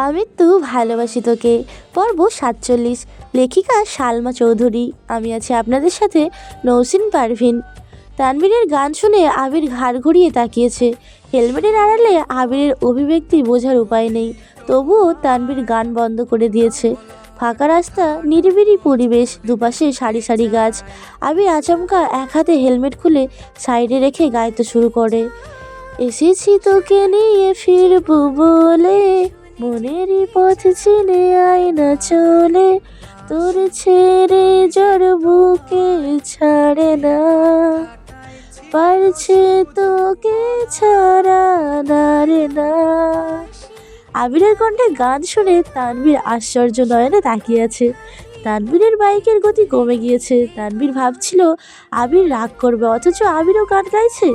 আমি তো ভালোবাসি তোকে। পর্ব ৪৭। লেখিকা সালমা চৌধুরী। আমি আছি আপনাদের সাথে নৌসিন পারভিন। তানভীরের গান শুনে আবির ঘাড় ঘুরিয়ে তাকিয়েছে। হেলমেটের আড়ালে আবিরের অভিব্যক্তি বোঝার উপায় নেই, তবুও তানভীর গান বন্ধ করে দিয়েছে। ফাঁকা রাস্তা, নিরিবিলি পরিবেশ, দুপাশে সারি সারি গাছ। আবির আচমকা এক হাতে হেলমেট খুলে সাইডে রেখে গাইতে শুরু করে। এসেছি তোকে নিয়ে ফিরবো বলে, মনেরই পথ চিনে আয় না চলে, তোর ছেড়ে যার বুকে ছাড়ে না, পারছে তোকে ছাড়া না রে না। আবিরের কণ্ঠে গান শুনে তানভীর আশ্চর্য নয়নে তাকিয়ে আছে। তানভীরের বাইকের গতি কমে গিয়েছে। তানভীর ভাবছিল আবির রাগ করবে, অথচ আবিরও গান গাইছে।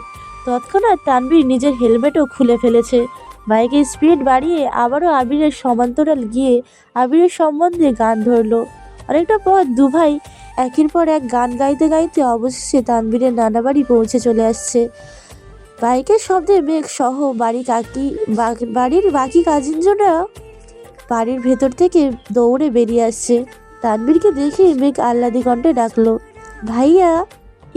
তৎক্ষণাৎ তানভীর নিজের হেলমেটও খুলে ফেলেছে। বাইকের স্পিড বাড়িয়ে আবারও আবিরের সমান্তরাল গিয়ে আবিরের সম্বন্ধে গান ধরলো। অনেকটা পর দুভাই একের পর এক গান গাইতে গাইতে অবশেষে তানভীরের নানা বাড়ি পৌঁছে চলে আসছে। বাইকের শব্দে মেঘ সহ বাড়ির বাকি কাজিনজনরা বাড়ির ভেতর থেকে দৌড়ে বেরিয়ে আসছে। তানভীরকে দেখে মেঘ আহ্লাদি কণ্ঠে ডাকলো, ভাইয়া।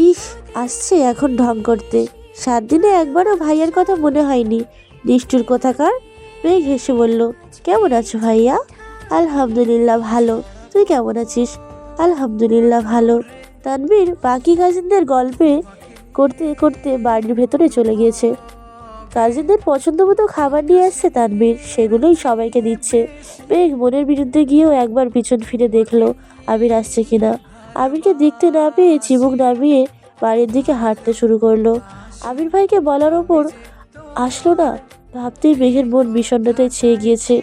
ইস, আসছে এখন ঢং করতে। 7 দিনে একবারও ভাইয়ার কথা মনে হয়নি, নিষ্ঠুর কোথাকার। মেঘ হেসে বলল, কেমন আছো ভাইয়া? আলহামদুলিল্লাহ ভালো। তুই কেমন আছিস? আলহামদুলিল্লাহ ভালো। তানভীর বাকি কাজিনদের গল্পে করতে করতে বাড়ির ভেতরে চলে গিয়েছে। কাজিনদের পছন্দ মতো খাবার নিয়ে আসছে তানভীর, সেগুলোই সবাইকে দিচ্ছে। মেঘ মনের বিরুদ্ধে গিয়েও একবার পিছন ফিরে দেখলো আবির আসছে কিনা। আবিরকে দেখতে না পেয়ে চিবুক নামিয়ে বাড়ির দিকে হাঁটতে শুরু করলো। আবির ভাইকে বলার ওপর আসলো না, ভাবতেই মেঘের মন বিষণ্ণতায় ছেয়ে গিয়েছে।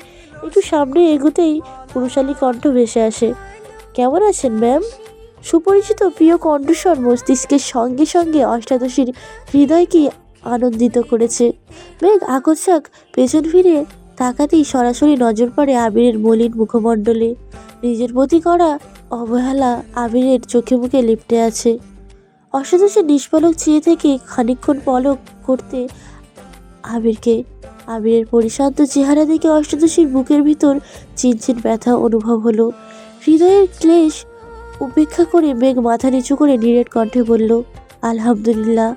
একটু সামনে এগুতেই পুরুষালী কণ্ঠ ভেসে আসে, কেমন আছেন ম্যাম? সুপরিচিত প্রিয় কণ্ঠস্বর মস্তিষ্কের সঙ্গে সঙ্গে অষ্টাদশীর হৃদয়কে আনন্দিত করেছে। মেঘ আকস্মাক পেছন ফিরে তাকাতেই সরাসরি নজর পড়ে আবিরের মলিন মুখমণ্ডলে। নিজের প্রতি করা অবহেলা আবিরের চোখে মুখে লিপটে আছে। অষ্টাদশীর নিষ্পলক চেয়ে থেকে খানিকক্ষণ পলক করতে আবিরের পরিশান্ত চেহারা দেখে অষ্টাদশীর বুকের ভিতর চিনচিন ব্যথা অনুভব হলো। হৃদয়ের ক্লেশ উপেক্ষা করে মেঘ মাথা নিচু করে নিরেট কণ্ঠে বলল, আলহামদুলিল্লাহ।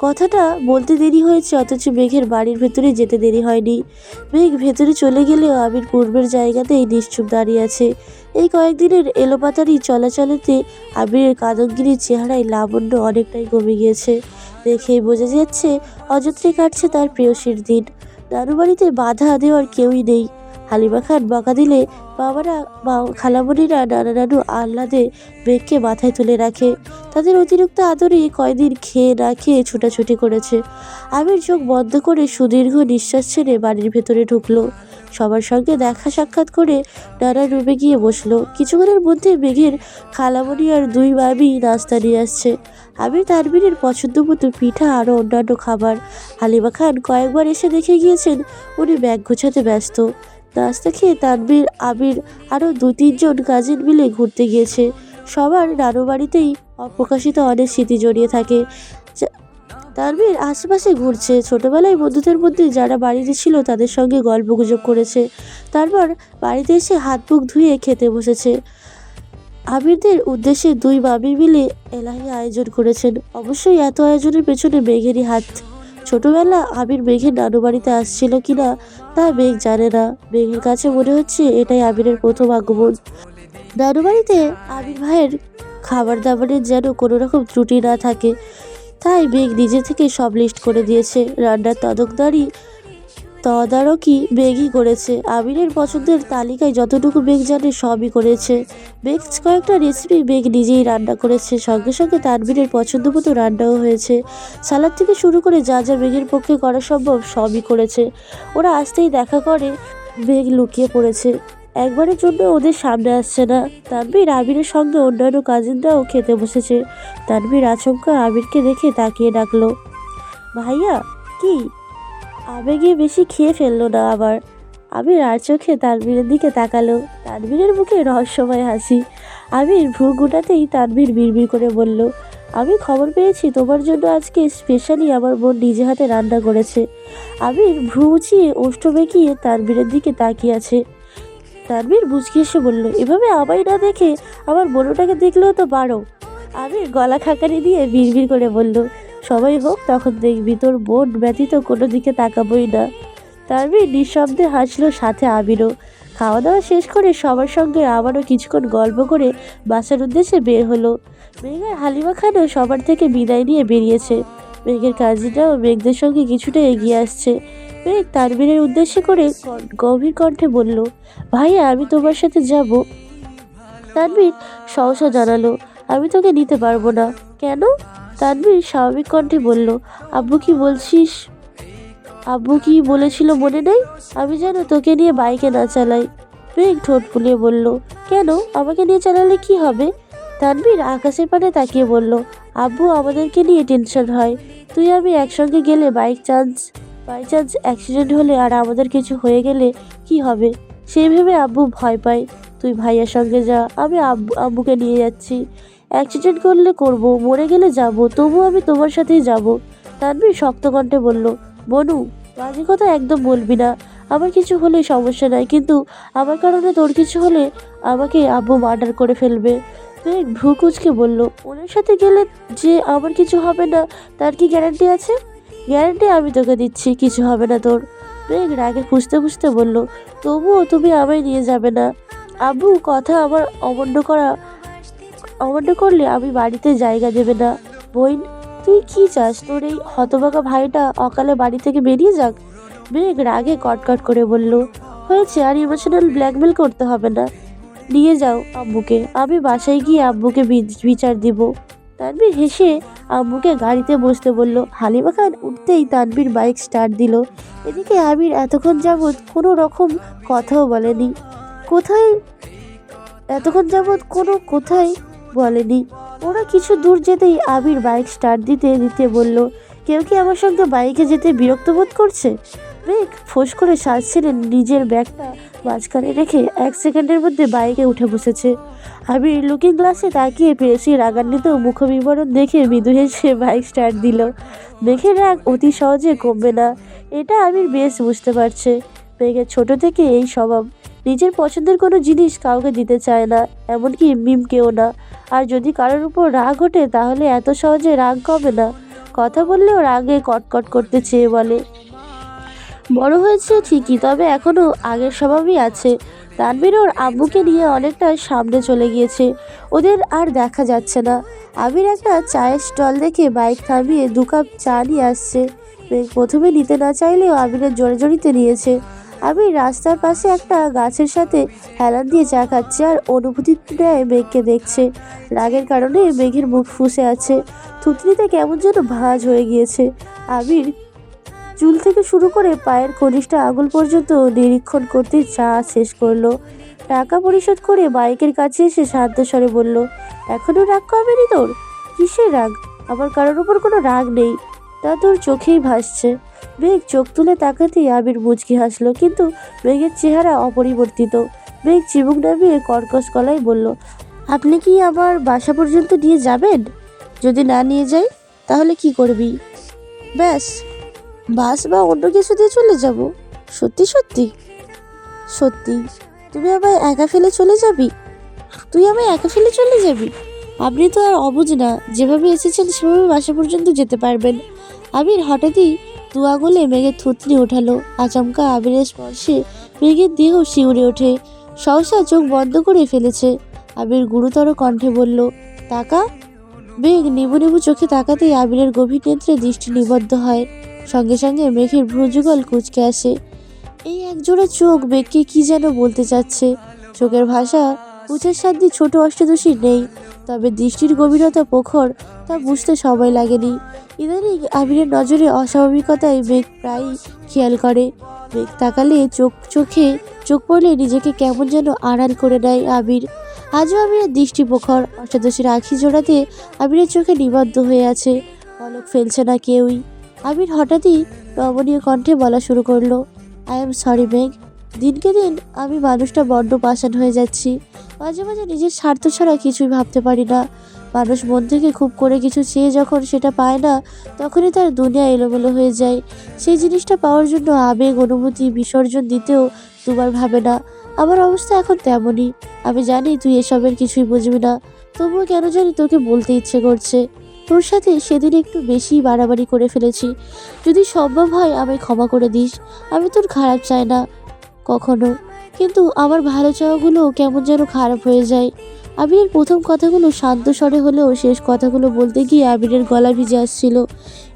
কথাটা বলতে দেরি হয়েছে, অথচ মেঘের বাড়ির ভেতরে যেতে দেরি হয়নি। মেঘ ভেতরে চলে গেলেও আবির পূর্বের জায়গাতেই নিশ্চুপ দাঁড়িয়ে আছে। এই কয়েকদিনের এলোপাতাড়ি চলাচলেতে আবিরের কাদম্বিনীর চেহারায় লাবণ্য অনেকটাই কমে গিয়েছে। দেখেই বোঝা যাচ্ছে অযত্নে কাটছে তার প্রেয়সীর দিন। নানু বাড়িতে বাধা দেওয়ার কেউই নেই। হালিমা খান বকা দিলে বাবারা খালামণিরা নানা নানু আহ্লাদে মেঘকে মাথায় তুলে রাখে। তাদের অতিরিক্ত আদরে কয়দিন খেয়ে না খেয়ে ছুটাছুটি করেছে। আবির চোখ বন্ধ করে সুদীর্ঘ নিঃশ্বাস ছেড়ে বাড়ির ভেতরে ঢুকলো। সবার সঙ্গে দেখা সাক্ষাৎ করে নানা রুমে গিয়ে বসলো। কিছুক্ষণের মধ্যে মেঘের খালামণি আর 2 ভাবি নাস্তা নিয়ে আসছে। আবির তানভীরের পছন্দ মতো পিঠা আরও অন্যান্য খাবার। হালিমা খান কয়েকবার এসে দেখে গিয়েছেন উনি ব্যাগ গোছাতে ব্যস্ত। নাস্তা খেয়ে তানভীর, আবির আরও 2-3 জন কাজিন মিলে ঘুরতে গিয়েছে। সবার নানু বাড়িতেই অপ্রকাশিত অনেক স্মৃতি জড়িয়ে থাকে। তানভীর আশেপাশে ঘুরছে। ছোটবেলায় বন্ধুদের মধ্যে যারা বাড়িতে ছিল তাদের সঙ্গে গল্প গুজব করেছে। তারপর বাড়িতে এসে হাত মুখ ধুয়ে খেতে বসেছে। আবিরদের উদ্দেশ্যে 2 মামি মিলে এলাহি আয়োজন করেছেন। অবশ্যই এত আয়োজনের পেছনে মেঘেরই হাত। ছোটবেলা আবির মেঘের নানু বাড়িতে আসছিল কিনা তা মেঘ জানে না। মেঘের কাছে মনে হচ্ছে এটাই আবিরের প্রথম আগমন। নানু বাড়িতে আবির ভাইয়ের খাবার দাবারের যেন কোনো রকম ত্রুটি না থাকে, তাই মেঘ নিজে থেকে সব লিস্ট করে দিয়েছে। রান্নার তদারকি মেঘই করেছে। আবিরের পছন্দের তালিকায় যতটুকু মেঘ জানে সবই করেছে। মেঘ কয়েকটা রেসিপি মেঘ নিজেই রান্না করেছে, সঙ্গে সঙ্গে তানভীরের পছন্দ মতো রান্নাও হয়েছে। সালাদ থেকে শুরু করে যা যা মেঘের পক্ষে করা সম্ভব সবই করেছে। ওরা আসতেই দেখা করে মেঘ লুকিয়ে পড়েছে, একবারের জন্য ওদের সামনে আসছে না। তানভীর আবিরের সঙ্গে অন্যান্য কাজিনরাও খেতে বসেছে। তানভীর আচমকা আবিরকে দেখে তাকিয়ে ডাকলো, ভাইয়া। কি? আবেগে বেশি খেয়ে ফেললো না আবার? আবির আর চোখে তানভীরের দিকে তাকালো। তানভীরের মুখে রহস্যময় হাসি। আবির ভ্রু গুটাতেই তানভীর বিড়বিড় করে বলল, আমি খবর পেয়েছি তোমার জন্য আজকে স্পেশালি আমার বোন নিজে হাতে রান্না করেছে। আবির ভ্রু উঁচিয়ে ওষ্ঠ বেঁকিয়ে তানভীরের দিকে তাকিয়ে আছে। তানভীর মুচকি এসে বলল, এভাবে আমায় না দেখে আমার বোনটাকে দেখলেও তো পারো। আবির গলা খাকারি দিয়ে বিড়বিড় করে বলল, সবাই হোক তখন দেখবি তোর বোন ব্যতীত কোনো দিকে তাকাবই না। তানভীর নিঃশব্দে হাসলো, সাথে আবিরও। খাওয়া দাওয়া শেষ করে সবার সঙ্গে আবারও কিছুক্ষণ গল্প করে বাসার উদ্দেশ্যে বের হলো। মেঘ আর হালিমা খানও সবার থেকে বিদায় নিয়ে বেরিয়েছে। মেঘের কাজিনরাও মেঘদের সঙ্গে কিছুটা এগিয়ে আসছে। মেঘ তানভীরের উদ্দেশ্যে করে গভীর কণ্ঠে বলল, ভাইয়া আমি তোমার সাথে যাব। তানভীর সহসা জানালো, আমি তোকে নিতে পারবো না। কেন? তানভীর স্বাভাবিক কণ্ঠে বলল, আব্বু কি বলছিস? আব্বু কি বলেছিল মনে নেই? আমি যেন তোকে নিয়ে বাইকে না চালাই। মেঘ ঠোঁট ফুলিয়ে বলল, কেন? আমাকে নিয়ে চালালে কি হবে? তানভীর আকাশের পানে তাকিয়ে বলল, আব্বু আমাদেরকে নিয়ে টেনশন হয়। তুই আমি একসঙ্গে গেলে বাই চান্স অ্যাক্সিডেন্ট হলে আর আমাদের কিছু হয়ে গেলে কি হবে সেই ভেবে আব্বু ভয় পায়। তুই ভাইয়ার সঙ্গে যা, আমি আব্বুকে নিয়ে যাচ্ছি। অ্যাক্সিডেন্ট করলে করব, মরে গেলে যাব, তবু আমি তোমার সাথেই যাব। তানভীর শক্ত কণ্ঠে বলল, বনু বাজে কথা একদম বলবি না। আমার কিছু হলে সমস্যা নাই, কিন্তু আমার কারণে তোর কিছু হলে আমাকে আব্বু মার্ডার করে ফেলবে। মেঘ ভ্রু কুঁচকে বলল, ওনার সাথে গেলে যে আমার কিছু হবে না তার কি গ্যারান্টি আছে? গ্যারান্টি আমি তোকে দিচ্ছি, কিছু হবে না তোর। মেঘ রাগে খুঁজতে খুঁজতে বলল, তবুও তুমি আমায় নিয়ে যাবে না? আব্বু কথা আমার অমান্য করলে আমি বাড়িতে জায়গা দেবে না। বইন, তুই কি চাস তোর এই হতভাগা ভাইটা অকালে বাড়ি থেকে বেরিয়ে যাক? মেঘ রাগে কটকট করে বলল, হয়েছে, আর ইমোশনাল ব্ল্যাকমেল করতে হবে না। নিয়ে যাও আব্বুকে, আমি বাসায় গিয়ে আব্বুকে বিচার দিব। তানভীর হেসে আম্মুকে গাড়িতে বসতে বলল। হালিমা খান উঠতেই তানভীর বাইক স্টার্ট দিল। এদিকে আবির এতক্ষণ যাবৎ কোনো রকম কথাও বলেনি। কোথায় এতক্ষণ যাবৎ কোথায় বলেনি। ওরা কিছু দূর যেতেই আবির বাইক স্টার্ট দিতে দিতে বলল, কেউ কি আমার সঙ্গে বাইকে যেতে বিরক্ত বোধ করছে? মেঘ ফোঁস করে শ্বাস ছেড়ে নিজের ব্যাগটা মাঝখানে রেখে 1 সেকেন্ডের মধ্যে বাইকে উঠে বসেছে। আবির লুকিং গ্লাসে তাকিয়ে পেয়েছি রাগান্বিত মুখবিবরণ দেখে মৃদু হেসে বাইক স্টার্ট দিল। মেঘের রাগ অতি সহজে কমবে না, এটা আবির বেশ বুঝতে পারছে। মেঘের ছোট থেকে এই স্বভাব, নিজের পছন্দের কোনো জিনিস কাউকে দিতে চায় না, এমনকি মিমকেও না। আর যদি কারোর উপর রাগ ওঠে তাহলে এত সহজে রাগ কমে না। কথা বললেও রাগে কটকট করতে চেয়ে বলে। বড় হয়েছে ঠিকই, তবে এখনো আগের স্বভাবই আছে। তানভীর ওর আব্বুকে নিয়ে অনেকটা সামনে চলে গিয়েছে, ওদের আর দেখা যাচ্ছে না। আবির একটা চায়ের স্টল দেখে বাইক থামিয়ে 2 কাপ চা নিয়ে আসছে। প্রথমে নিতে না চাইলেও আবিরের জোরে নিয়েছে। আবির রাস্তার পাশে একটা গাছের সাথে হেলান দিয়ে চা খাচ্ছে আর অনুভূতি নেয় মেঘকে দেখছে। রাগের কারণে মেঘের মুখ ফুঁসে আছে, থুতনিতে কেমন যেন ভাঁজ হয়ে গিয়েছে। আবির চুল থেকে শুরু করে পায়ের কনিষ্ঠ আঙুল পর্যন্ত নিরীক্ষণ করতে চা শেষ করলো। টাকা পরিশোধ করে বাইকের কাছে এসে শান্ত স্বরে বলল, এখনো রাগ কমেনি তোর? কিসের রাগ? আমার কারোর উপর কোনো রাগ নেই, তা তোর চোখেই ভাসছে। মেঘ চোখ তুলে তাকাতেই আবির মুচকি হাসলো, কিন্তু মেঘের চেহারা অপরিবর্তিত। মেঘ চিবুক নামিয়ে কর্কশ গলায় বলল, আপনি কি আমার বাসা পর্যন্ত নিয়ে যাবেন? যদি না নিয়ে যাই তাহলে কি করবি? ব্যাস, বাস বা অন্য কিছু দিয়ে চলে যাব? সত্যি সত্যি? সত্যি। তুমি আমায় একা ফেলে চলে যাবি? তুই আমায় একা ফেলে চলে যাবি? আপনি তো আর অবুঝ না, যেভাবে এসেছেন সেভাবে বাসা পর্যন্ত যেতে পারবেন। আবির হঠাৎই 2 আঙুলে মেঘের থুতনি ওঠালো। আচমকা আবিরের স্পর্শে মেঘের দেহ শিউরে ওঠে, সহসা চোখ বন্ধ করে ফেলেছে। আবির গুরুতর কণ্ঠে বলল, তাকা। মেঘ নিবু নিবু চোখে তাকাতেই আবিরের গভীর নেত্রে দৃষ্টি নিবদ্ধ হয়। সঙ্গে সঙ্গে মেঘের ভ্রুযুগল কুঁচকে আসে। এই একজোড়া চোখ মেঘকে কি যেন বলতে চাচ্ছে। চোখের ভাষা উঁচের সাধ্যে ছোট অষ্টাদশী নেই, তবে দৃষ্টির গভীরতা প্রখর, তা বুঝতে সময় লাগেনি। ইদানিং আবিরের নজরে অস্বাভাবিকতায় মেঘ প্রায়ই খেয়াল করে। মেঘ তাকালে চোখ পড়লে নিজেকে কেমন যেন আড়াল করে নেয় আবির। আজও আবিরের দৃষ্টি প্রখর, অষ্টাদশীর আখি জোড়াতে আবিরের চোখে নিবদ্ধ হয়ে আছে, পলক ফেলছে না কেউই। আবির হঠাৎই নমনীয় কণ্ঠে বলা শুরু করলো, আই এম সরি মেঘ। দিনকে দিন আমি মানুষটা বড্ড পাষাণ হয়ে যাচ্ছি। মাঝে মাঝে নিজের স্বার্থ ছাড়া কিছুই ভাবতে পারি না। মানুষ মন থেকে খুব করে কিছু চেয়ে যখন সেটা পায় না, তখনই তার দুনিয়া এলোমেলো হয়ে যায়। সেই জিনিসটা পাওয়ার জন্য আবেগ অনুভূতি বিসর্জন দিতেও দুবার ভাবে না। আমার অবস্থা এখন তেমনই। আমি জানি তুই এসবের কিছুই বুঝবি না, তবুও কেন জানি তোকে বলতে ইচ্ছে করছে। তোর সাথে সেদিন একটু বেশি বাড়াবাড়ি করে ফেলেছি। যদি সম্ভব হয় আমায় ক্ষমা করে দিস। আমি তোর খারাপ চাই না কখনো, কিন্তু আমার ভালো চাওয়াগুলো কেমন যেন খারাপ হয়ে যায়। আবিরের প্রথম কথাগুলো শান্ত স্বরে হলেও শেষ কথাগুলো বলতে গিয়ে আবিরের গলা ভিজে আসছিল।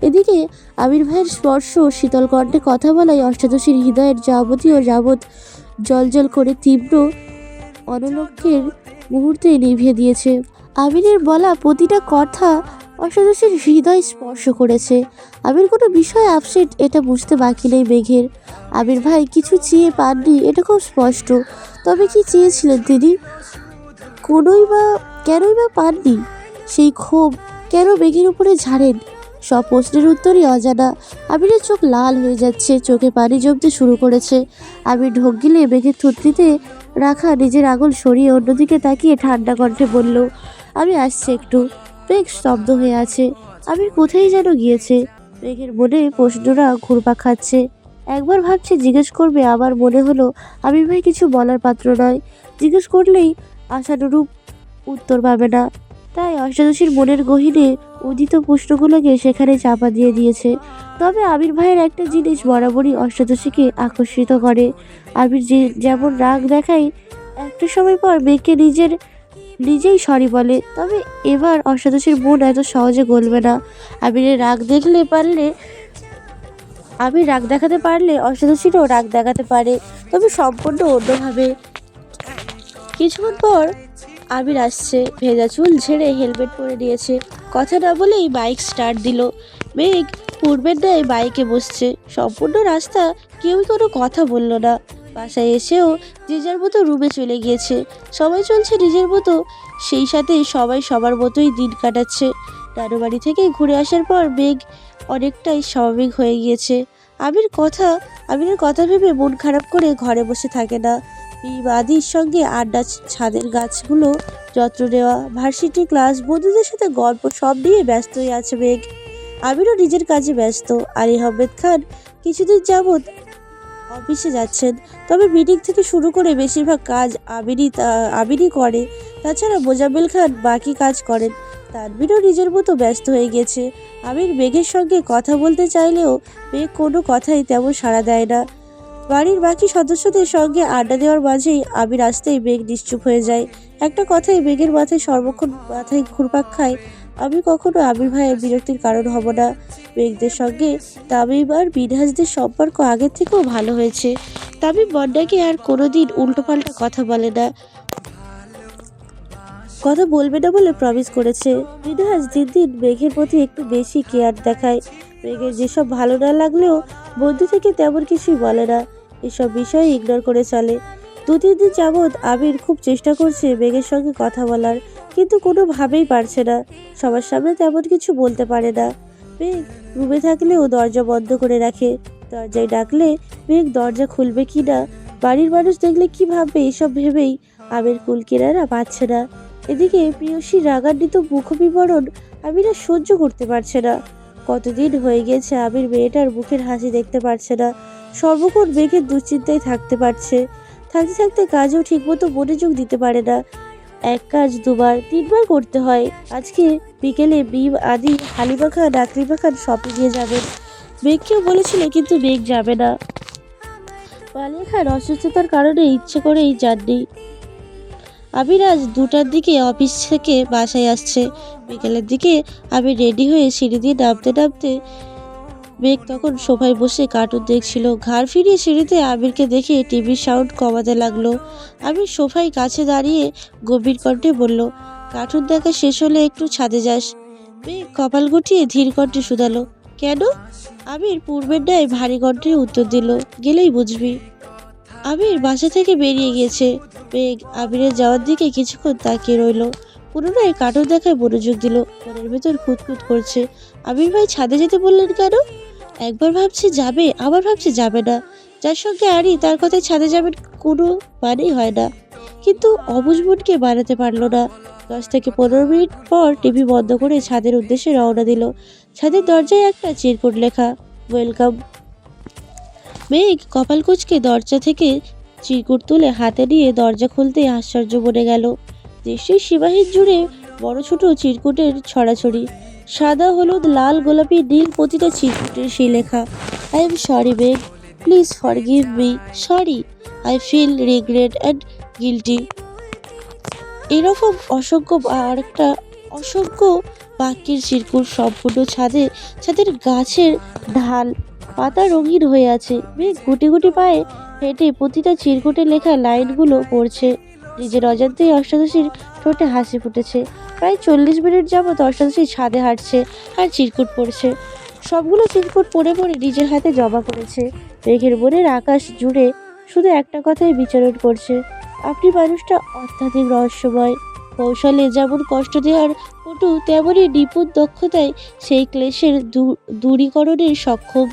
এদিকে আবির ভাইয়ের স্পর্শ শীতল কণ্ঠে কথা বলায় অষ্টাদশীর হৃদয়ের যাবতীয় যাবৎ জ্বলজ্বল করে তীব্র অনলক্ষের মুহূর্তে নিভিয়ে দিয়েছে। আবিরের বলা প্রতিটা কথা অষ্টাদশীর হৃদয় স্পর্শ করেছে। আবির কোনো বিষয়ে আপসেট এটা বুঝতে বাকি নেই মেঘের। আবির ভাই কিছু চেয়ে পাননি এটা খুব স্পষ্ট। তবে কি চেয়েছিলেন তিনি? কেনই বা পাননি? সেই ক্ষোভ কেন মেঘের উপরে ঝাড়েন? সব প্রশ্নের উত্তরই অজানা। আবিরের চোখ লাল হয়ে যাচ্ছে, চোখে পানি জমতে শুরু করেছে। আবির ঢোক গিলে মেঘের থুতনিতে রাখা নিজের আঙুল সরিয়ে অন্যদিকে তাকিয়ে ঠান্ডা কণ্ঠে বলল, আমি আসছি একটু। মেঘ স্তব্ধ হয়ে আছে। আবির কোথায় যেন গিয়েছে। মেঘের মনে প্রশ্নরা ঘুরপাক খাচ্ছে। একবার ভাবছে জিজ্ঞেস করবে, আবার মনে হলো আবির ভাই কিছু বলার পাত্র নয়। জিজ্ঞেস করলেই আশানুরূপ উত্তর পাবে না। তাই অষ্টাদশীর মনের গহীনে উদিত প্রশ্নগুলোকে সেখানে চাপা দিয়ে দিয়েছে। তবে আবির ভাইয়ের একটা জিনিস বরাবরই অষ্টাদশীকে আকর্ষিত করে। আবির যেমন রাগ দেখায়, একটা সময় পর মেয়েকে নিজেই সরি বলে। তবে এবার অষ্টাদশীর মন এত সহজে গলবে না। আবিরের রাগ দেখলে পারলে আবির রাগ দেখাতে পারলে অষ্টাদশীরও রাগ দেখাতে পারে, তবে সম্পূর্ণ অন্যভাবে। কিছুক্ষণ পর আবির আসছে, ভেজা চুল ঝেড়ে হেলমেট পরে নিয়েছে। কথা না বলেই বাইক স্টার্ট দিল। মেঘ পূর্বের ন্যায় বাইকে বসছে। সম্পূর্ণ রাস্তা কেউই কোনো কথা বলল না। বাসায় এসেও যে যার মতো রুমে চলে গিয়েছে। সবাই চলছে নিজের মতো, সেই সাথে সবাই সবার মতোই দিন কাটাচ্ছে। নানু বাড়ি থেকে ঘুরে আসার পর মেঘ অনেকটাই স্বাভাবিক হয়ে গিয়েছে। আবিরের কথা ভেবে মন খারাপ করে ঘরে বসে থাকে না। আদির সঙ্গে আড্ডা, ছাদের গাছগুলো যত্ন নেওয়া, ভার্সিটি ক্লাস, বন্ধুদের সাথে গল্প সব নিয়ে ব্যস্ত হয়ে আছে মেঘ। আবিরও নিজের কাজে ব্যস্ত। আলী আহমেদ খান কিছুদিন যাবৎ অফিসে যাচ্ছেন, তবে মিটিং থেকে শুরু করে বেশিরভাগ কাজ আবিরই করে। তাছাড়া মোজাম্মেল খান বাকি কাজ করেন। তানভীরও নিজের মতো ব্যস্ত হয়ে গেছে। আবির মেঘের সঙ্গে কথা বলতে চাইলেও মেঘ কোনো কথাই তেমন সাড়া দেয় না। বাড়ির বাকি সদস্যদের সঙ্গে আড্ডা দেওয়ার মাঝেই আবির আসতেই মেঘ নিশ্চুপ হয়ে যায়। একটা কথাই মেঘের সর্বক্ষণ মাথায় ঘুরপাক খায়, আমি কখনো আবির ভাইয়ের বিরক্তির কারণ হব না। মেঘদের সঙ্গে তামিম আর মিনহাজদের সম্পর্ক আগের থেকেও ভালো হয়েছে। তামিম বন্যাকে আর কোনোদিন উল্টোপাল্টা কথা বলে না, কথা বলবে না বলে প্রমিস করেছে। মিনহাজ দিন দিন মেঘের প্রতি একটু বেশি কেয়ার দেখায়। মেঘের যেসব ভালো না লাগলেও বন্ধু থেকে তেমন কিছুই বলে না, এসব বিষয়ে ইগনোর করে চলে। 2-3 দিন যাবৎ আবির খুব চেষ্টা করছে মেঘের সঙ্গে কথা বলার, কিন্তু কোনোভাবেই পারছে না। সবার সামনে তেমন কিছু বলতে পারে না। মেঘ রুমে থাকলেও দরজা বন্ধ করে রাখে। দরজায় ডাকলে মেঘ দরজা খুলবে কি না, বাড়ির মানুষ দেখলে কি ভাববে, এসব ভেবেই আবির কুল কিনারা পাচ্ছে না। এদিকে প্রিয়সীর রাগান্বিত মুখবিবরণ আবির আর সহ্য করতে পারছে না। কতদিন হয়ে গেছে আবির মেয়েটার মুখের হাসি দেখতে পারছে না। সর্বক্ষণ মেঘের দুশ্চিন্তায় থাকতে থাকতে কাজেও ঠিকমতো মনোযোগ দিতে পারে না। এক কাজ 2-3বার করতে হয়। আজকে বিকেলে আদি, হালিমা খান, আকলিমা খান শপিং নিয়ে যাবেন। মেঘকেও বলেছিল, কিন্তু মেঘ যাবে না। মালিয়া খান অসুস্থতার কারণে ইচ্ছে করেই যাননি। আবির আজ 2টার দিকে অফিস থেকে বাসায় আসছে। বিকেলের দিকে আবির রেডি হয়ে সিঁড়ি দিয়ে নামতে মেঘ তখন সোফায় বসে কার্টুন দেখছিল। ঘাড় ফিরিয়ে সিঁড়িতে আবিরকে দেখে টিভির সাউন্ড কমাতে লাগলো। আবির সোফায় কাছে দাঁড়িয়ে গভীর কণ্ঠে বলল, কার্টুন দেখা শেষ হলে একটু ছাদে যাস। মেঘ কপাল গুটিয়ে ধীর কণ্ঠে শুধালো, কেন? আবির পূর্বের ন্যায় ভারী কণ্ঠে উত্তর দিল, গেলেই বুঝবি। আবির বাসা থেকে বেরিয়ে গিয়েছে। মেঘ আবিরের যাওয়ার দিকে কিছুক্ষণ তাকিয়ে রইল। পুনরায় কার্টুন দেখায় মনোযোগ দিল। মনের ভেতর খুঁতখুত করছে, আবির ভাই ছাদে যেতে বললেন কেন? একবার ভাবছে যাবে, আবার ভাবছে যাবে না। যার সঙ্গে আরি তার কথায় ছাদে যাবেন কোনো মানেই হয় না। কিন্তু অবুঝ মনকে বানাতে পারলো না। 10 থেকে 15 মিনিট পর টিভি বন্ধ করে ছাদের উদ্দেশ্যে রওনা দিল। ছাদের দরজায় একটা চিরকুট লেখা, ওয়েলকাম। মেঘ কপাল কুঁচকে দরজা থেকে চিরকুট তুলে হাতে নিয়ে দরজা খুলতেই আশ্চর্য বনে গেল। দৃষ্টির সীমাহীন জুড়ে বড় ছোট চিরকুটের ছড়াছড়ি, সাদা, হলুদ, লাল, গোলাপি, নীল, প্রতিটা চিরকুটের সেই লেখা, I am sorry Megh, please forgive me, sorry, I feel regret and guilty. এরকম অসংখ্য বাক্যের চিরকুট সম্পূর্ণ ছাদের গাছের ঢাল পাতা রঙিন হয়ে আছে। মেঘ গুটি গুটি পায়ে হেঁটে প্রতিটা চিরকুটে লেখা লাইনগুলো পড়ছে। নিজের অজান্তেই অষ্টাদশীর ঠোঁটে হাসি ফুটেছে। প্রায় 40 মিনিট যাবৎ অষ্টাদশী ছাদে হাঁটছে আর চিরকুট পড়ছে। সবগুলো চিরকুট পড়ে পড়ে নিজের হাতে জমা করেছে। মেঘের মনের আকাশ জুড়ে শুধু একটা কথাই বিচরণ করছে, আপনি মানুষটা অত্যাধিক রহস্যময়। কৌশলে যেমন কষ্ট দেওয়ার পটু, তেমনই নিপুণ দক্ষতায় সেই ক্লেশের দূরীকরণে সক্ষম।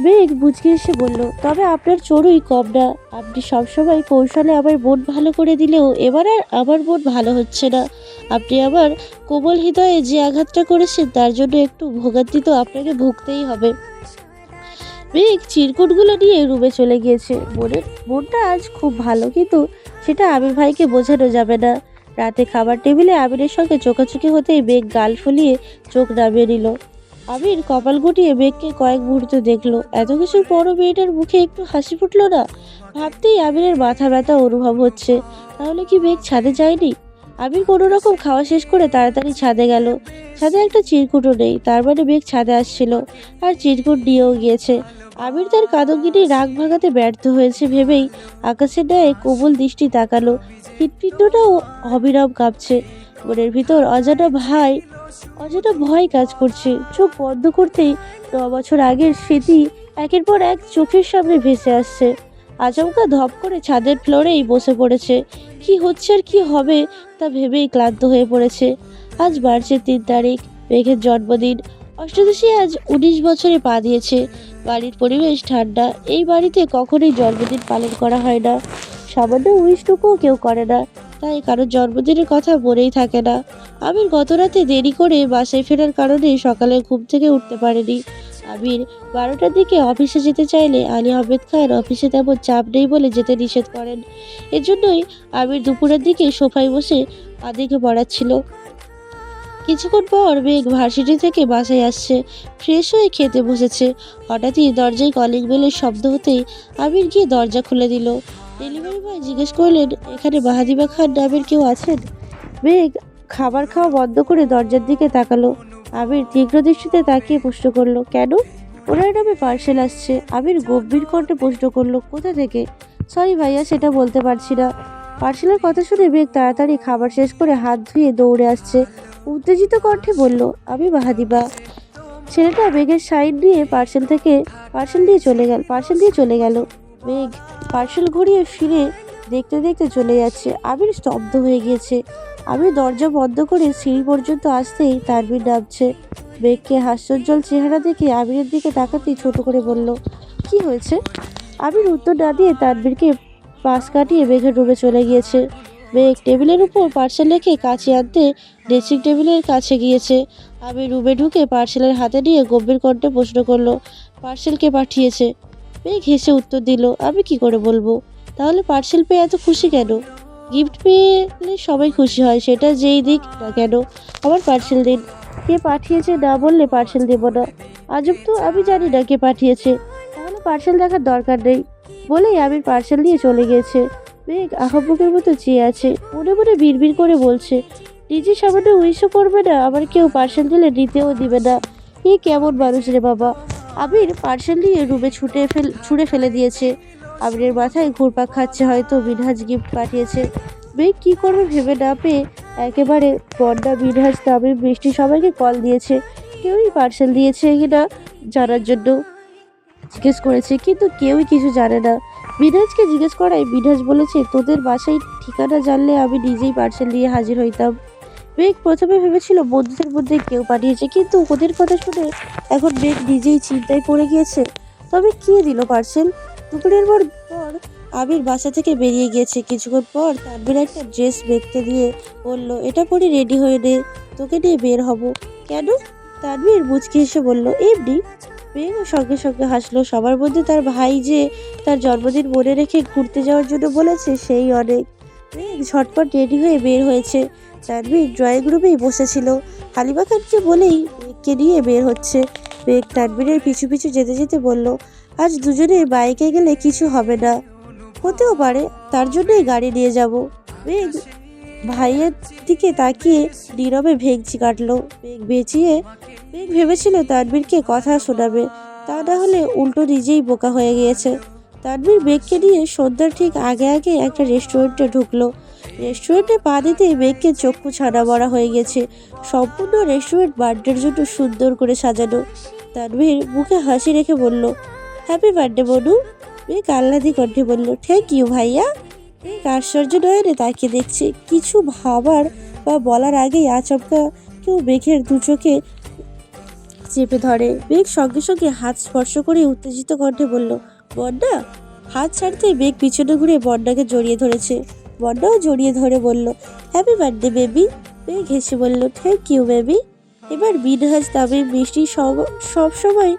মেঘ মুচকি এসে বলল, তবে আপনার চড়ুই কম না। আপনি সবসময় কৌশলে আমার মন ভালো করে দিলেও এবার আর আমার মন ভালো হচ্ছে না। আপনি আমার কোমল হৃদয়ে যে আঘাতটা করেছেন তার জন্য একটু ভোগান্তি তো আপনাকে ভুগতেই হবে। মেঘ চিরকুটগুলো নিয়ে রুমে চলে গিয়েছে। মনটা আজ খুব ভালো, কিন্তু সেটা আবির ভাইকে বোঝানো যাবে না। রাতে খাবার টেবিলে আবিরের সঙ্গে চোখাচোখি হতেই মেঘ গাল ফুলিয়ে চোখ নামিয়ে নিল। আবির কপাল গুটিয়ে মেঘকে কয়েক মুহূর্ত দেখলো। এত কিছুর পরও মেয়েটার মুখে একটু হাসি ফুটলো না। ভাবতেই আবিরের মাথা ব্যথা অনুভব হচ্ছে। তাহলে কি মেঘ ছাদে যায়নি? আবির কোনো রকম খাওয়া শেষ করে তাড়াতাড়ি ছাদে গেল। ছাদে একটা চিরকুটও নেই, তার মানে মেঘ ছাদে আসছিল আর চিরকুট নিয়েও গিয়েছে। আবির তার কাদম্বিনী রাগ ভাগাতে ব্যর্থ হয়েছে ভেবেই আকাশের ন্যায় কোমল দৃষ্টি তাকালো। হৃৎপিণ্ডটাও অবিরাম কাঁপছে। মনের ভিতর অজানা ভয় কাজ করছে। চোখ বন্ধ করতেই 9 বছর আগের স্মৃতি একের পর এক চোখের সামনে ভেসে আসছে। আচমকা ধপ করে ছাদের ফ্লোরেই বসে পড়েছে। কি হচ্ছে আর কি হবে তা ভেবেই ক্লান্ত হয়ে পড়েছে। আজ মার্চের 3 তারিখ, মেঘের জন্মদিন। অষ্টাদশী আজ 19 বছরে পা দিয়েছে। বাড়ির পরিবেশ ঠান্ডা। এই বাড়িতে কখনোই জন্মদিন পালন করা হয় না। সামান্য উইশটুকুও কেউ করে না। তাই কারোর জন্মদিনের কথা মনেই থাকে না। আবির গত রাতে দেরি করে বাসায় ফেরার কারণে সকালে ঘুম থেকে উঠতে পারেনি। আবির 12টার দিকে অফিসে যেতে চাইলে আলী আহমেদ খান অফিসে তেমন চাপ নেই বলে যেতে নিষেধ করেন। এজন্যই আবির দুপুরের দিকে সোফায় বসে আদিকে পড়াচ্ছিল। কিছুক্ষণ পর মেঘ ভার্সিটি থেকে বাসায় আসছে। ফ্রেশ হয়ে খেতে বসেছে। হঠাৎই দরজায় কলিং বেলের শব্দ হতেই আবির গিয়ে দরজা খুলে দিল। ডেলিভারি বয় জিজ্ঞেস করলেন, এখানে মাহাদিবা খান নামের কেউ আছেন? মেঘ খাবার খাওয়া বন্ধ করে দরজার দিকে তাকালো। আবির তীব্র দৃষ্টিতে তাকিয়ে প্রশ্ন করলো, কেন? ওনার নামে পার্সেল আসছে। আবির গম্ভীর কণ্ঠে প্রশ্ন করলো, কোথা থেকে? সরি ভাইয়া, সেটা বলতে পারছি না। পার্সেলের কথা শুনে মেঘ তাড়াতাড়ি খাবার শেষ করে হাত ধুয়ে দৌড়ে আসছে। উত্তেজিত কণ্ঠে বলল, আমি মাহাদিবা। ছেলেটা মেঘের সাইড দিয়ে পার্সেল দিয়ে চলে গেল। মেঘ পার্সেল ঘুরিয়ে ফিরে দেখতে দেখতে চলে যাচ্ছে। আবির স্তব্ধ হয়ে গিয়েছে। আমি দরজা বন্ধ করে সিঁড়ি পর্যন্ত আসতেই তানভীর নামছে। মেঘকে হাস্যোজ্জ্বল চেহারা দেখে আবিরের দিকে তাকাতেই ছোট করে বলল, কি হয়েছে? আবির উত্তর না দিয়ে তানভীরকে পাশ কাটিয়ে মেঘের রুমে চলে গিয়েছে। মেঘ টেবিলের উপর পার্সেল রেখে কাছে আনতে ড্রেসিং টেবিলের কাছে গিয়েছে। আমি রুমে ঢুকে পার্সেলের হাতে নিয়ে গম্ভীর কণ্ঠে প্রশ্ন করলো, পার্সেল কে পাঠিয়েছে? মেঘ হেসে উত্তর দিল, আমি কি করে বলবো? তাহলে পার্সেল পেয়ে এত খুশি কেন? গিফট পেলে সবাই খুশি হয়, সেটা যেই দিক না কেন। আমার পার্সেল দিন। কে পাঠিয়েছে না বললে পার্সেল দেবো না। আজব তো, আমি জানি না কে পাঠিয়েছে। তাহলে পার্সেল দেখার দরকার নেই বলেই আমি পার্সেল দিয়ে চলে গিয়েছে। মেঘ আহম্মকের মতো চেয়ে আছে। মনে মনে বিড়বিড় করে বলছে, নিজে সামান্য উইশও করবে না, আবার কেউ পার্সেল দিলে নিতেও দিবে না। এ কেমন মানুষ রে বাবা। আবির পার্সেল নিয়ে রুমে ছুঁড়ে ফেলে দিয়েছে। আবিরের মাথায় ঘুরপাক খাচ্ছে, হয়তো মিনহাজ গিফট পাঠিয়েছে। মেঘ কী করবে ভেবে না পেয়ে একেবারে বন্যা, মিনহাজ, তামিম, বৃষ্টি সবাইকে কল দিয়েছে। কেউই পার্সেল দিয়েছে কিনা জানার জন্য জিজ্ঞেস করেছে, কিন্তু কেউই কিছু জানে না। মিনহাজকে জিজ্ঞেস করায় মিনহাজ বলেছে, তোদের বাসায় ঠিকানা জানলে আমি নিজেই পার্সেল নিয়ে হাজির হইতাম। মেঘ প্রথমে ভেবেছিল বন্ধুদের মধ্যে কেউ পাঠিয়েছে, কিন্তু ওদের কথা শুনে এখন মেঘ নিজেই চিন্তায় পড়ে গিয়েছে। তবে কে দিল পার্সেল? দুপুরের পর আবির বাসা থেকে বেরিয়ে গিয়েছে। কিছুক্ষণ পর তানভীর একটা ড্রেস দেখতে দিয়ে বলল, এটা পরে রেডি হয়ে নে, তোকে নিয়ে বের হব। কেন? তানভীর মুচকি হেসে বলল, এমনি। মেঘও সঙ্গে সঙ্গে হাসলো। সবার মধ্যে তার ভাই যে তার জন্মদিন মনে রেখে ঘুরতে যাওয়ার জন্য বলেছে, সেই অনেক। মেঘ ঝটপট রেডি হয়ে বের হয়েছে। তানভীর ড্রয়িং রুমেই বসেছিল। হালিমা খানকে বলেই মেঘকে নিয়ে বের হচ্ছে। মেঘ তানভীরের পিছু পিছু যেতে যেতে বলল, আজ দুজনে বাইকে গেলে কিছু হবে না। হতেও পারে, তার জন্যই গাড়ি নিয়ে যাব। মেঘ ভাইয়ের দিকে তাকিয়ে নীরবে ভেঙচি কাটলো। মেঘ ভেবেছিল তানভীরকে কথা শোনাবে, তা না হলে উল্টো নিজেই বোকা হয়ে গিয়েছে। তানভীর মেঘকে নিয়ে সন্ধ্যার ঠিক আগে আগে একটা রেস্টুরেন্টে ঢুকলো। রেস্টুরেন্টে পা দিতেই মেঘকে চক্ষু ছানা বড়া হয়ে গেছে। সম্পূর্ণ রেস্টুরেন্ট বার্থডের জন্য সুন্দর করে সাজানো। তানভীর মুখে হাসি রেখে বলল, হ্যাপি বার্থডে বনু। মেঘ আহ্লাদি কণ্ঠে বলল, থ্যাংক ইউ ভাইয়া। মেঘ আশ্চর্য নয়নে তাকিয়ে দেখছে। কিছু ভাবার বা বলার আগেই আচমকা কেউ মেঘের দু চোখে চেপে ধরে। মেঘ সঙ্গে সঙ্গে হাত স্পর্শ করে উত্তেজিত কণ্ঠে বলল, বন্যা। হাত ছাড়তেই মেঘ পিছনে ঘুরে বন্যাকে জড়িয়ে ধরেছে। বন্যাও জড়িয়ে ধরে বলল, হ্যাপি বার্থডে বেবি। মেঘ হেসে বলল, থ্যাংক ইউ বেবি। এবার মিনহাজ নামে মিষ্টি সবসময়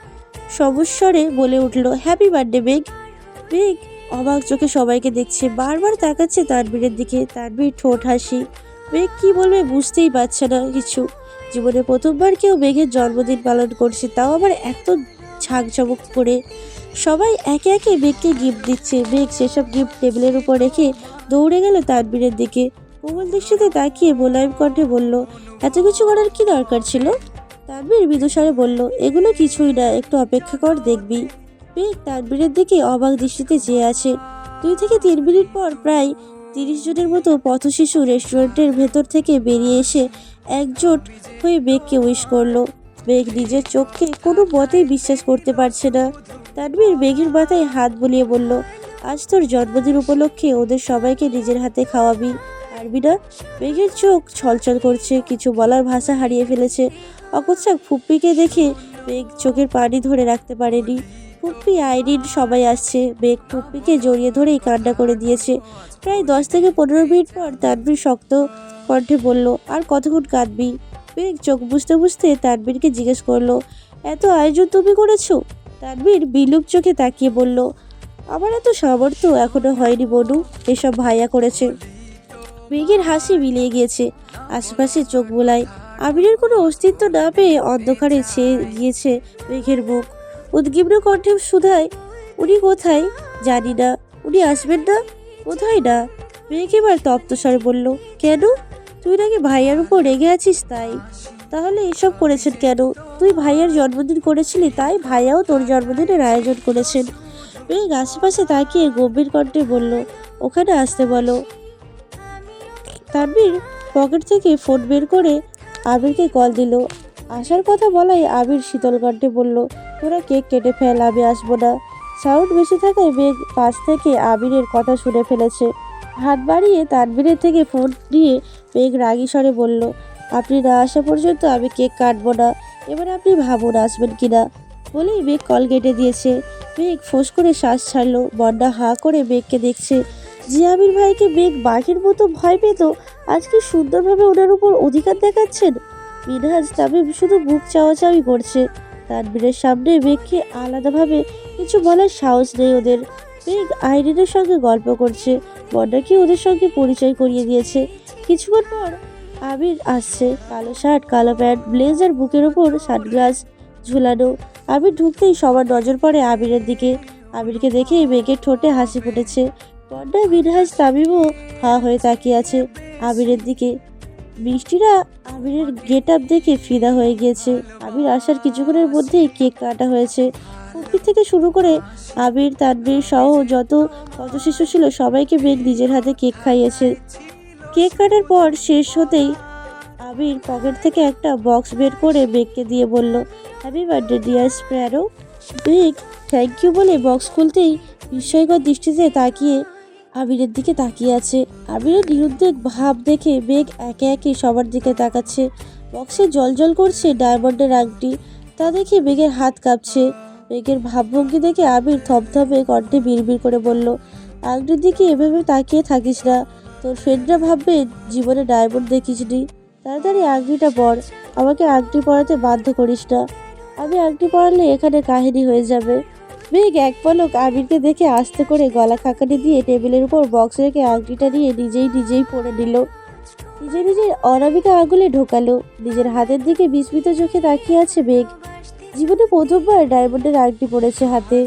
সমস্বরে বলে উঠল, হ্যাপি বার্থডে মেঘ। মেঘ অবাক চোখে সবাইকে দেখছে, বারবার তাকাচ্ছে তানভীরের দিকে। তানভীর ঠোঁট হাসি। মেঘ কি বলবে বুঝতেই পারছে না কিছু। জীবনে প্রথমবার কেউ মেঘের জন্মদিন পালন করছে, তাও আবার এত ঝাঁকঝমক করে। সবাই একে একে মেঘকে গিফট দিচ্ছে। মেঘ সেসব গিফট টেবিলের উপর রেখে দৌড়ে গেল তানভীরের দিকে। কোমল দৃষ্টিতে তাকিয়ে মোলায়েম কণ্ঠে বলল, এত কিছু করার কি দরকার ছিল? তানভীর মৃদুস্বরে বলল, এগুলো কিছুই না, একটু অপেক্ষা কর দেখবি। মেঘ তানভীরের দিকে অবাক দৃষ্টিতে চেয়ে আছে। 2 থেকে 3 মিনিট পর প্রায় 30 জনের মতো পথশিশু রেস্টুরেন্টের ভেতর থেকে বেরিয়ে এসে একজোট হয়ে মেঘকে উইশ করলো। মেঘ নিজের চোখকে কোনো মতেই বিশ্বাস করতে পারছে না। তানভীর মেঘের মাথায় হাত বুলিয়ে বলল, আজ তোর জন্মদিন উপলক্ষে ওদের সবাইকে নিজের হাতে খাওয়াবি, পারবি না? মেঘের চোখ ছলছল করছে, কিছু বলার ভাষা হারিয়ে ফেলেছে। অকস্মাৎ ফুপ্পিকে দেখে মেঘ চোখের পানি ধরে রাখতে পারেনি। ফুপ্পি, আইরিন সবাই আসছে। মেঘ ফুপ্পিকে জড়িয়ে ধরেই কান্না করে দিয়েছে। প্রায় 10 থেকে 15 মিনিট পর তানভীর শক্ত কণ্ঠে বলল, আর কতক্ষণ কাঁদবি? মেঘ চোখ বুঝতে বুঝতে তানভীরকে জিজ্ঞেস করলো, এত আয়োজন তুমি করেছো? তানভীর বিলুপ চোখে তাকিয়ে বলল, আমার এত সামর্থ্য এখনো হয়নি বনু, এসব ভাইয়া করেছে। মেঘের হাসি মিলিয়ে গিয়েছে। আশেপাশে চোখ বোলায়। আবিরের কোনো অস্তিত্ব না পেয়ে অন্ধকারে ছেয়ে গিয়েছে মেঘের মুখ। উদ্গিগ্ন কণ্ঠে শুধায়, উনি কোথায়? জানি না। উনি আসবেন না? কোথায় না? মেঘ এবার তপ্ত স্বরে বলল, কেন? তুই নাকি ভাইয়ার উপর রেগে আছিস তাই? তাহলে এসব করেছেন কেন? তুই ভাইয়ার জন্মদিন করেছিলি, তাই ভাইয়াও তোর জন্মদিনের আয়োজন করেছেন। মেঘ আশেপাশে তাকিয়ে গম্ভীর কণ্ঠে বলল, ওখানে আসতে বলো। তানভীর পকেট থেকে ফোন বের করে আবিরকে কল দিল। আসার কথা বলাই আবির শীতল কণ্ঠে বলল, তোরা কেক কেটে ফেল, আমি আসবো না। সাউন্ড বেশি থাকায় মেঘ পাশ থেকে আবিরের কথা শুনে ফেলেছে। হাত বাড়িয়ে তানভীরের থেকে ফোন নিয়ে মেঘ রাগী স্বরে বলল, আপনি না আসা পর্যন্ত আমি কেক কাটবো না। এবার আপনি ভাবুন আসবেন কিনা। বলেই মেঘ কল কেটে দিয়েছে। মেঘ ফোঁস করে শ্বাস ছাড়লো। বন্যা হাঁ করে মেঘকে দেখছে। যে আবির ভাইকে মেঘ বাঘের মতো ভয় পেত, আজকে সুন্দরভাবে ওনার উপর অধিকার দেখাচ্ছেন। মিনহাজ তামিম শুধু মুখ চাওয়াচাওয়ি করছে। তানভীরের সামনে মেঘকে আলাদাভাবে কিছু বলার সাহস নেই ওদের। মেঘ আইরিনের সঙ্গে গল্প করছে। বন্যাকে ওদের সঙ্গে পরিচয় করিয়ে দিয়েছে। কিছুক্ষণ পর আবির আসছে। কালো শার্ট, কালো প্যান্ট, ব্লেজার, বুকের ওপর সানগ্লাস ঝুলানো। আবির ঢুকতেই সবার নজর পড়ে আবিরের দিকে। আবিরকে দেখেই মেঘের ঠোঁটে হাসি ফুটেছে। বন্যা, মিনহাজ, তামিমও হাঁ হয়ে তাকিয়ে আছে আবিরের দিকে। মিষ্টিরা আবিরের গেট আপ দেখে ফিদা হয়ে গিয়েছে। আবির আসার কিছুক্ষণের মধ্যেই কেক কাটা হয়েছে। কুকি থেকে শুরু করে আবির, তানভীর সহ যত শিশু ছিল সবাইকে মেঘ নিজের হাতে কেক খাইয়েছে। কেক কাটার পর শেষ হতেই আবির পকেট থেকে একটা বক্স বের করে মেঘকে দিয়ে বলল, হ্যাপি বার্থডে ডিয়ার স্প্যারো। মেঘ থ্যাংক ইউ বলে বক্স খুলতেই বিস্ময়কর দৃষ্টিতে তাকিয়ে আবিরের দিকে তাকিয়ে আছে। আবিরের নিরুদ্বেগ ভাব দেখে মেঘ একে একে সবার দিকে তাকাচ্ছে। বক্সে জল করছে ডায়মন্ডের আংটি, তা দেখে মেঘের হাত কাঁপছে। মেঘের ভাবভঙ্গি দেখে আবির থমথমে কণ্ঠে বিড়বিড় করে বলল, আংটির দিকে এভাবে তাকিয়ে থাকিস না, তোর ফ্রেন্ডরা ভাববে জীবনে ডায়মন্ড দেখিসনি। তাড়াতাড়ি আংটিটা পর, আমাকে আংটি পরাতে বাধ্য করিস না। আমি আংটি পরালে এখানে কাহিনী হয়ে যাবে। মেঘ এক পলক আবিরকে দেখে আস্তে করে গলা খাকানি দিয়ে টেবিলের উপর বক্স রেখে আংটিটা নিয়ে নিজেই পরে নিল। নিজের অনামিকা আঙুলে ঢোকালো। নিজের হাতের দিকে বিস্মিত চোখে তাকিয়ে আছে মেঘ। জীবনে প্রথমবার ডায়মন্ডের আংটি পরেছে হাতে।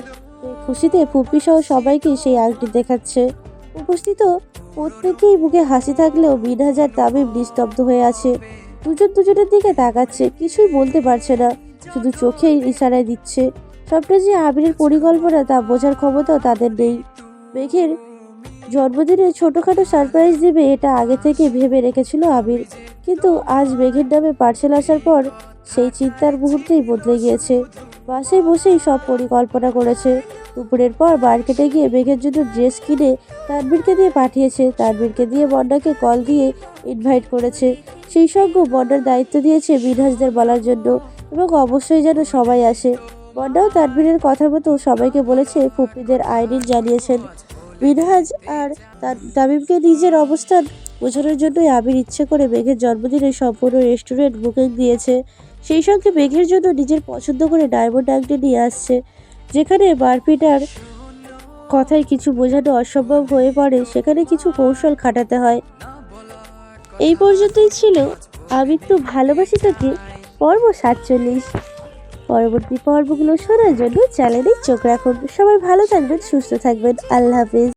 খুশিতে ফুপি সহ সবাইকে সেই আংটি দেখাচ্ছে। উপস্থিত প্রত্যেকেই মুখে হাসি থাকলেও মিনহাজ আর তামিম নিস্তব্ধ হয়ে আছে। দুজনের দিকে তাকাচ্ছে, কিছুই বলতে পারছে না, শুধু চোখেই ইশারায় দিচ্ছে। সবটা যে আবিরের পরিকল্পনা তা বোঝার ক্ষমতাও তাদের নেই। মেঘের জন্মদিনে ছোটখাটো সারপ্রাইজ দিবে এটা আগে থেকে ভেবে রেখেছিল আবির, কিন্তু আজ মেঘের নামে পার্সেল আসার পর সেই চিন্তার মুহূর্তেই বদলে গিয়েছে। বাসায় বসেই সব পরিকল্পনা করেছে। দুপুরের পর মার্কেটে গিয়ে মেঘের জন্য ড্রেস কিনে তানভীরকে দিয়ে পাঠিয়েছে। তানভীরকে দিয়ে বন্যাকে কল দিয়ে ইনভাইট করেছে। সেই সঙ্গে বন্যার দায়িত্ব দিয়েছে মিনহাজদের বলার জন্য, এবং অবশ্যই যেন সবাই আসে। বন্যাও তানভীরের কথা মতো সবাইকে বলেছে, ফুপিদের আইরিন জানিয়েছেন। মিনহাজ আর তামিমকে নিজের অবস্থান বোঝানোর জন্যই আবির ইচ্ছে করে মেঘের জন্মদিনে সম্পূর্ণ রেস্টুরেন্ট বুকিং দিয়েছে। সেই সঙ্গে মেঘের জন্য নিজের পছন্দ করে ডায়মন্ড আংটি নিয়ে আসছে। যেখানে বারপিটার কথায় কিছু বোঝানো অসম্ভব হয়ে পড়ে, সেখানে কিছু কৌশল খাটাতে হয়। এই পর্যন্তই ছিল আমি একটু ভালোবাসি তোকে পর্ব 47। পরবর্তী পর্বগুলো শোনার জন্য চ্যানেলে চোখ রাখুন। সবাই ভালো থাকবেন, সুস্থ থাকবেন। আল্লাহ হাফিজ।